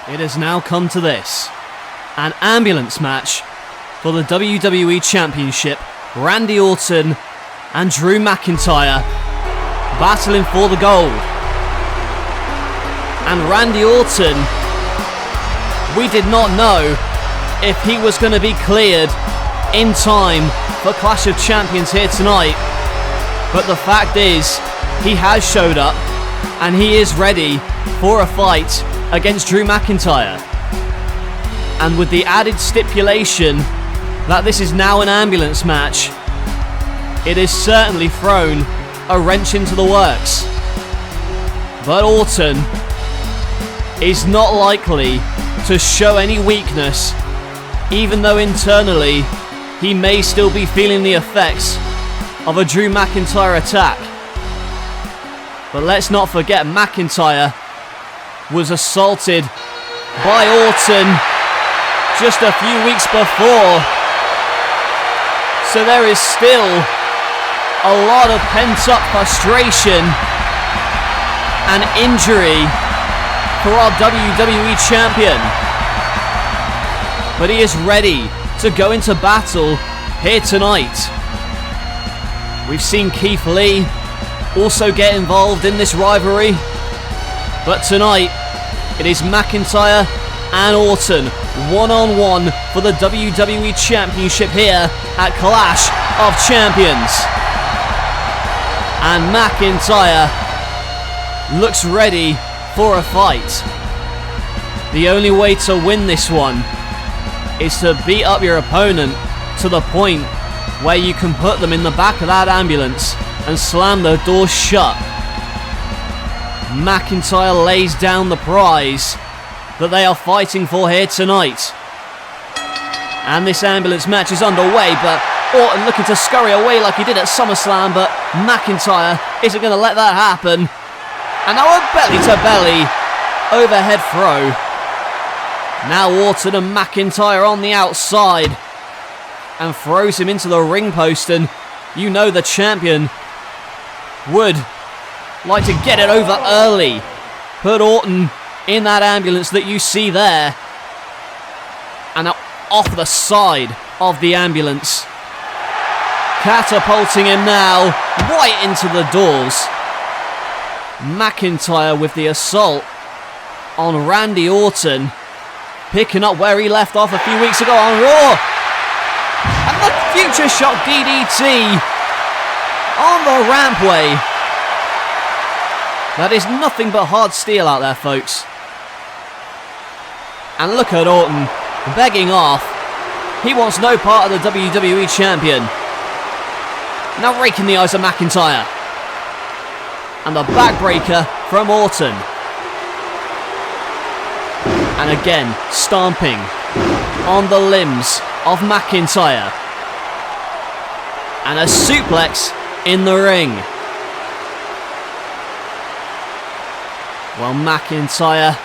It has now come to this. An ambulance match for the WWE Championship. Randy Orton and Drew McIntyre battling for the gold. And Randy Orton, we did not know if he was going to be cleared in time for Clash of Champions here tonight. But the fact is, he has showed up and he is ready for a fight against Drew McIntyre. And with the added stipulation that this is now an ambulance match, it has certainly thrown a wrench into the works. But Orton is not likely to show any weakness, even though internally he may still be feeling the effects of a Drew McIntyre attack. But let's not forget, McIntyre was assaulted by Orton just a few weeks before. So there is still a lot of pent-up frustration and injury for our WWE Champion. But he is ready to go into battle here tonight. We've seen Keith Lee also get involved in this rivalry. But tonight, it is McIntyre and Orton one-on-one for the WWE Championship here at Clash of Champions. And McIntyre looks ready for a fight. The only way to win this one is to beat up your opponent to the point where you can put them in the back of that ambulance and slam the door shut. McIntyre lays down the prize that they are fighting for here tonight. And this ambulance match is underway, but Orton looking to scurry away like he did at SummerSlam, but McIntyre isn't going to let that happen. And now a belly-to-belly overhead throw. Now Orton and McIntyre on the outside and throws him into the ring post, and you know the champion would like to get it over early. Put Orton in that ambulance that you see there. And now off the side of the ambulance. Catapulting him now right into the doors. McIntyre with the assault on Randy Orton. Picking up where he left off a few weeks ago on Raw. And the future shock DDT on the rampway. That is nothing but hard steel out there, folks. And look at Orton begging off. He wants no part of the WWE Champion. Now raking the eyes of McIntyre. And the backbreaker from Orton. And again, stomping on the limbs of McIntyre. And a suplex in the ring. Well, McIntyre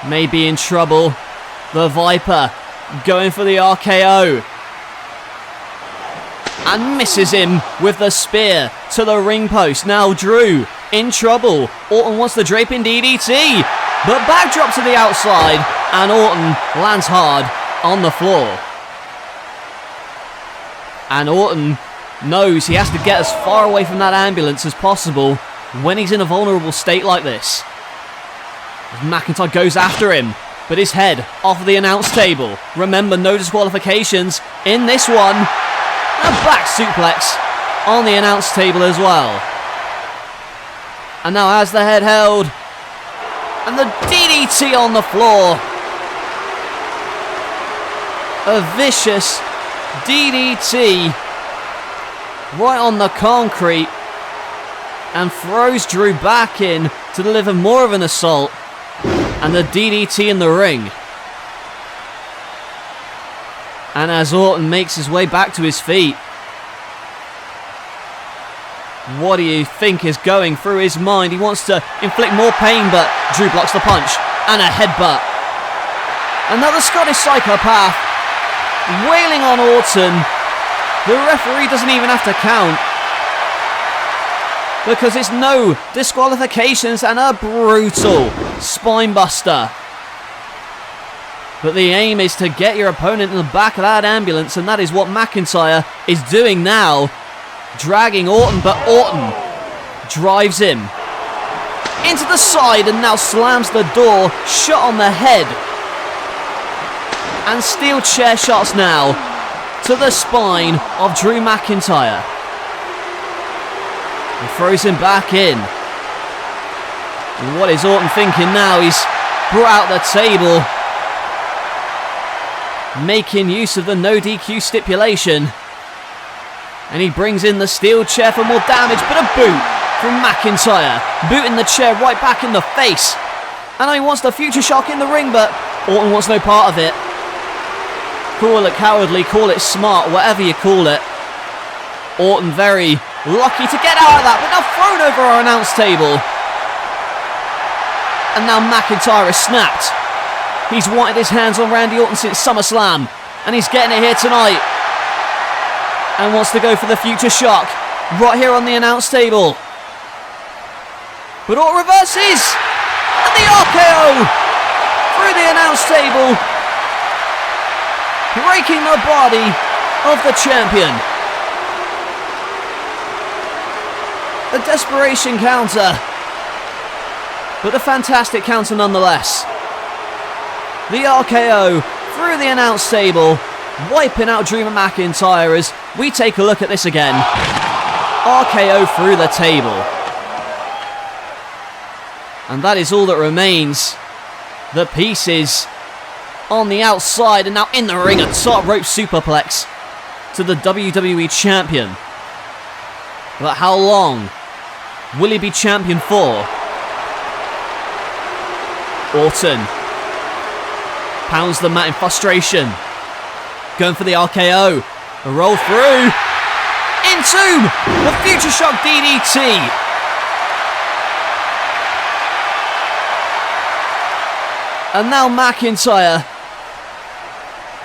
may be in trouble. The Viper going for the RKO. And misses him with the spear to the ring post. Now Drew in trouble. Orton wants the draping DDT. But backdrop to the outside. And Orton lands hard on the floor. And Orton knows he has to get as far away from that ambulance as possible when he's in a vulnerable state like this. McIntyre goes after him, but his head off the announce table. Remember, no disqualifications in this one. A back suplex on the announce table as well. And now has the head held. And the DDT on the floor. A vicious DDT right on the concrete. And throws Drew back in to deliver more of an assault. And the DDT in the ring. And as Orton makes his way back to his feet, what do you think is going through his mind? He wants to inflict more pain, but Drew blocks the punch. And a headbutt. Another Scottish psychopath wailing on Orton. The referee doesn't even have to count. because it's no disqualifications and a brutal spine buster. But the aim is to get your opponent in the back of that ambulance, and that is what Mcintyre is doing now. Dragging Orton, but Orton drives him into the side and now slams the door shut on the head. And steel chair shots now to the spine of Drew McIntyre. He throws him back in. And what is Orton thinking now? He's brought out the table, making use of the no DQ stipulation. And he brings in the steel chair for more damage, but a boot from McIntyre. Booting the chair right back in the face. And he wants the future shock in the ring, but Orton wants no part of it. Call it cowardly, call it smart, whatever you call it. Orton very lucky to get out of that, but now thrown over our announce table. And now McIntyre is snapped. He's wanted his hands on Randy Orton since SummerSlam, and he's getting it here tonight. And wants to go for the future shock right here on the announce table. But Orton reverses, and the RKO through the announce table, breaking the body of the champion. A desperation counter, but a fantastic counter nonetheless. The RKO through the announce table, wiping out Drew McIntyre as we take a look at this again. RKO through the table. And that is all that remains. The pieces on the outside and now in the ring, a top rope superplex to the WWE champion. But how long will he be champion for? Orton pounds the mat in frustration. Going for the RKO. A roll through. Into the future shock DDT. And now McIntyre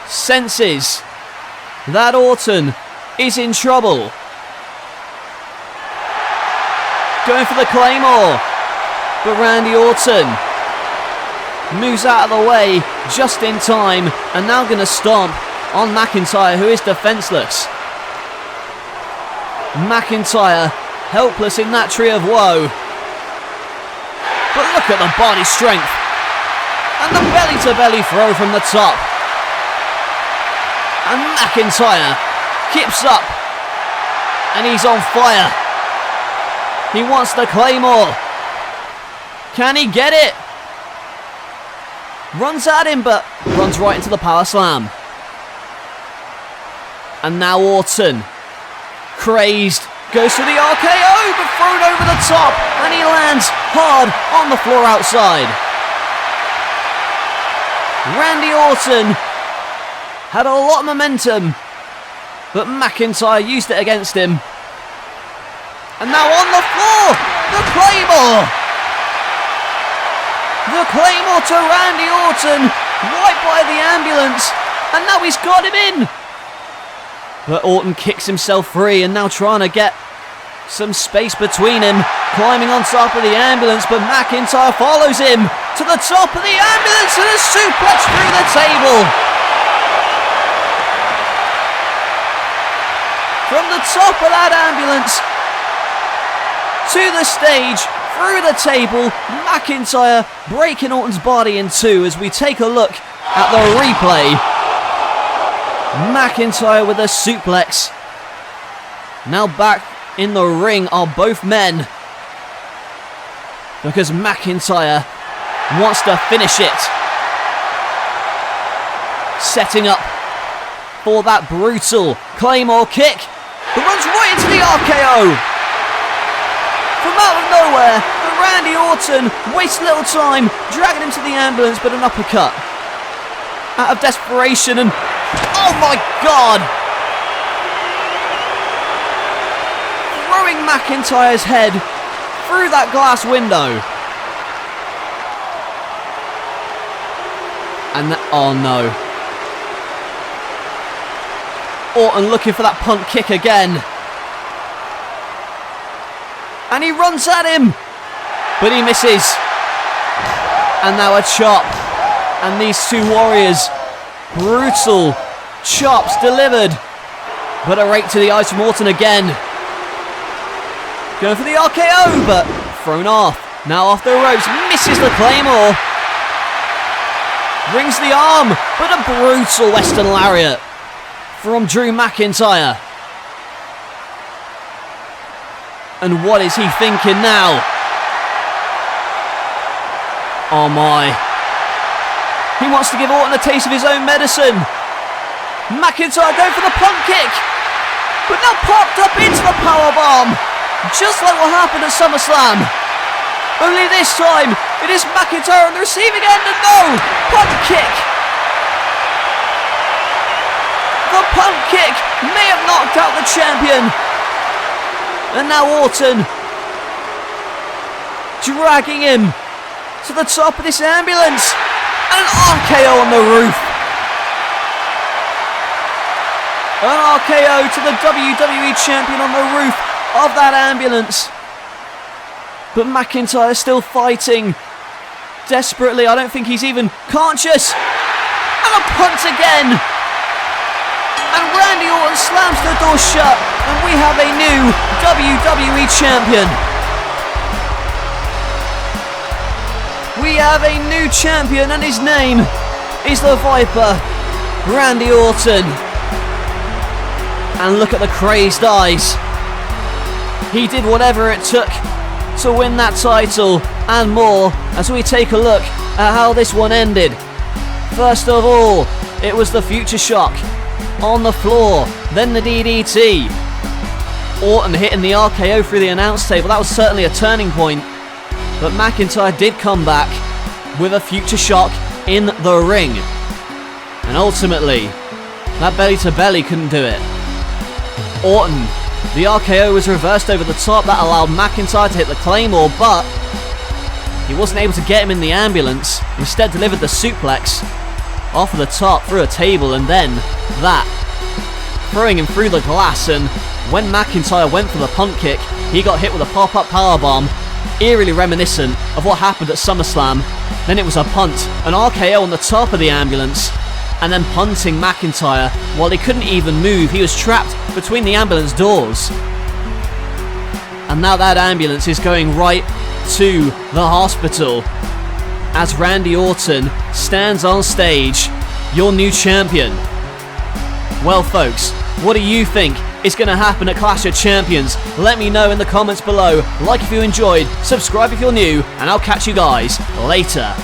senses that Orton is in trouble. Going for the Claymore. But Randy Orton moves out of the way just in time, and now going to stomp on McIntyre, who is defenseless. McIntyre helpless in that tree of woe. But look at the body strength. And the belly-to-belly throw from the top. And McIntyre keeps up. And he's on fire. He wants the Claymore. Can he get it? Runs at him, but runs right into the power slam. And now Orton, crazed, goes for the RKO, but thrown over the top, and he lands hard on the floor outside. Randy Orton had a lot of momentum, but McIntyre used it against him. And now on the floor, the Claymore! The Claymore to Randy Orton, right by the ambulance, and now he's got him in. But Orton kicks himself free and now trying to get some space between him, climbing on top of the ambulance, but McIntyre follows him to the top of the ambulance and a suplex through the table. From the top of that ambulance to the stage, through the table, McIntyre breaking Orton's body in two as we take a look at the replay. McIntyre with a suplex. Now back in the ring are both men, because McIntyre wants to finish it. Setting up for that brutal Claymore kick. It runs right into the RKO. From out of nowhere, but Randy Orton wastes little time, dragging him to the ambulance, but an uppercut. Out of desperation, and oh my God! Throwing McIntyre's head through that glass window. And oh no. Orton looking for that punt kick again. And he runs at him. But he misses. And now a chop. And these two warriors, brutal chops delivered. But a rake to the eyes from Orton again. Going for the RKO, but thrown off. Now off the ropes, misses the Claymore. Rings the arm, but a brutal Western Lariat from Drew McIntyre. And what is he thinking now? Oh my. He wants to give Orton a taste of his own medicine. McIntyre going for the punt kick. But now popped up into the powerbomb. Just like what happened at SummerSlam. Only this time, it is McIntyre on the receiving end, and no! Punt kick! The punt kick may have knocked out the champion. And now Orton dragging him to the top of this ambulance. And an RKO on the roof. An RKO to the WWE champion on the roof of that ambulance. But McIntyre is still fighting desperately. I don't think he's even conscious. And a punt again. And Randy Orton slams the door shut. And we have a new WWE champion. We have a new champion, and his name is the Viper, Randy Orton. And look at the crazed eyes. He did whatever it took to win that title and more, as we take a look at how this one ended. First of all, it was the Future Shock on the floor, then the DDT. Orton hitting the RKO through the announce table. That was certainly a turning point. But McIntyre did come back with a Future Shock in the ring. And ultimately, that belly to belly couldn't do it. Orton, the RKO was reversed over the top. That allowed McIntyre to hit the Claymore, but he wasn't able to get him in the ambulance. Instead delivered the suplex off of the top through a table, and then that, throwing him through the glass. And when McIntyre went for the punt kick, he got hit with a pop-up powerbomb, eerily reminiscent of what happened at SummerSlam. Then it was a punt, an RKO on the top of the ambulance, and then punting McIntyre while he couldn't even move. He was trapped between the ambulance doors. And now that ambulance is going right to the hospital as Randy Orton stands on stage, your new champion. Well folks, what do you think is going to happen at Clash of Champions? Let me know in the comments below. Like if you enjoyed, subscribe if you're new, and I'll catch you guys later.